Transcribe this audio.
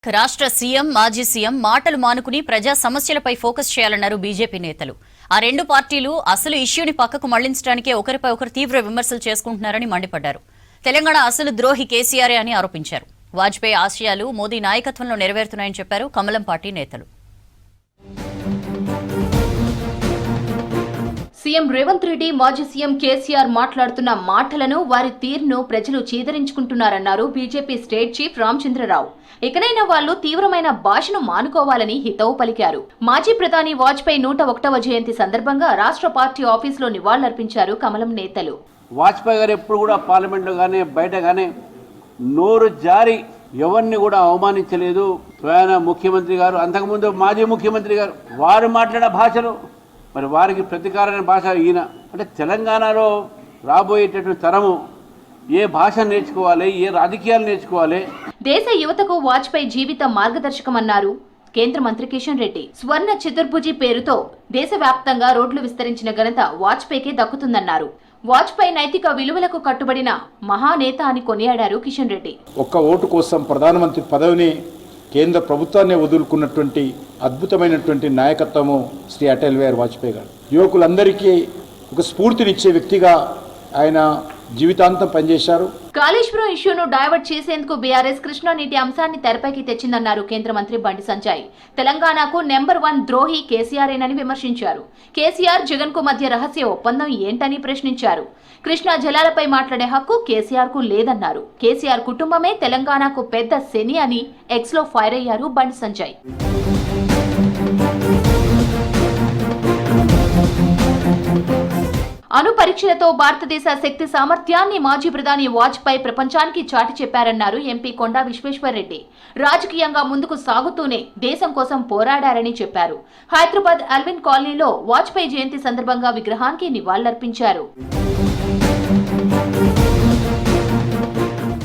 రాష్ట్ర సీఎం మాజీ సీఎం మాటలు మానుకుని ప్రజా సమస్యలపై ఫోకస్ చేయాలన్నారు బీజేపీ నేతలు. ఆ రెండు పార్టీలు అసలు ఇష్యూని పక్కకు మళ్లించడానికే ఒకరిపై ఒకరు తీవ్ర విమర్శలు చేసుకుంటున్నారని మండిపడ్డారు. తెలంగాణ అసలు ద్రోహి కేసీఆరే అని ఆరోపించారు. వాజ్పేయి ఆశయాలు మోదీ నాయకత్వంలో నెరవేరుతున్నాయని చెప్పారు కమలం పార్టీ నేతలు. సీఎం రేవంత్ రెడ్డి, మాజీ సీఎం కేసీఆర్ మాట్లాడుతున్న మాటలను, వారి తీరును ప్రజలు చీదరించుకుంటున్నారన్నారు బీజేపీ స్టేట్ చీఫ్ రామచంద్రరావు. ఇకనైనా వాళ్లు తీవ్రమైన భాషను మానుకోవాలని హితవు పలికారు. మాజీ ప్రధాని వాజ్పేయి 101వ జయంతి సందర్భంగా రాష్ట్ర పార్టీ ఆఫీసులో నివాళులర్పించారు కమలం నేతలు. వాజ్పేయి గారు ఎప్పుడు కూడా పార్లమెంట్లో కానీ బయట కానీ నోరు జారి ఎవరిని కూడా అవమానించలేదు. స్వయాన ముఖ్యమంత్రి గారు, అంతకుముందు మాజీ ముఖ్యమంత్రి గారు, వారు మాట్లాడే భాషలు మరి వారికి ప్రతీకారమైన భాష ఈయన. అంటే తెలంగాణలో రాబోయేటటువంటి తరము ఏ భాష నేర్చుకోవాలి, ఏ రాజకీయాలు నేర్చుకోవాలి. దేశ యువతకు వాజ్పేయి జీవిత మార్గదర్శకమన్నారు కేంద్ర మంత్రి కిషన్ రెడ్డి. స్వర్ణ చతుర్భుజి పేరుతో దేశవ్యాప్తంగా రోడ్లు విస్తరించిన ఘనత వాజ్పేయికే దక్కుతుందన్నారు. వాజ్పేయి నైతిక విలువలకు కట్టుబడిన మహానేత అని కొనియాడారు కిషన్ రెడ్డి. ఒక్క ఓటు కోసం ప్రధానమంత్రి పదవిని, కేంద్ర ప్రభుత్వాన్ని వదులుకున్నటువంటి అద్భుతమైనటువంటి నాయకత్వము శ్రీ అటల్ బిహారీ వాజ్పేయి గారు. యువకులందరికీ ఒక స్ఫూర్తినిచ్చే వ్యక్తిగా ఆయన జీవితాంతం పనిచేశారు. కాళేశ్వరం ఇష్యూను డైవర్ట్ చేసేందుకు బీఆర్ఎస్ కృష్ణా నీటి అంశాన్ని తెరపైకి తెచ్చిందన్నారు కేంద్ర మంత్రి బండి సంజయ్. తెలంగాణకు నెంబర్ 1 ద్రోహి కేసీఆర్ఏనని విమర్శించారు. కేసీఆర్, జగన్ కు మధ్య రహస్య ఒప్పందం ఏంటని ప్రశ్నించారు. కృష్ణా జలాలపై మాట్లాడే హక్కు కేసీఆర్ కు లేదన్నారు. కేసీఆర్ కుటుంబమే తెలంగాణకు పెద్ద శని అని ఎక్స్ లో ఫైర్ అయ్యారు బండి సంజయ్. అణు పరీక్షలతో భారతదేశ శక్తి సామర్థ్యాన్ని మాజీ ప్రధాని వాజ్పేయి ప్రపంచానికి చాటి చెప్పారన్నారు ఎంపీ కొండా విశ్వేశ్వర్రెడ్డి. రాజకీయంగా ముందుకు సాగుతూనే దేశం కోసం పోరాడారని చెప్పారు. హైదరాబాద్ అల్విన్ కాలనీలో వాజ్పేయి జయంతి సందర్భంగా విగ్రహానికి నివాళులర్పించారు.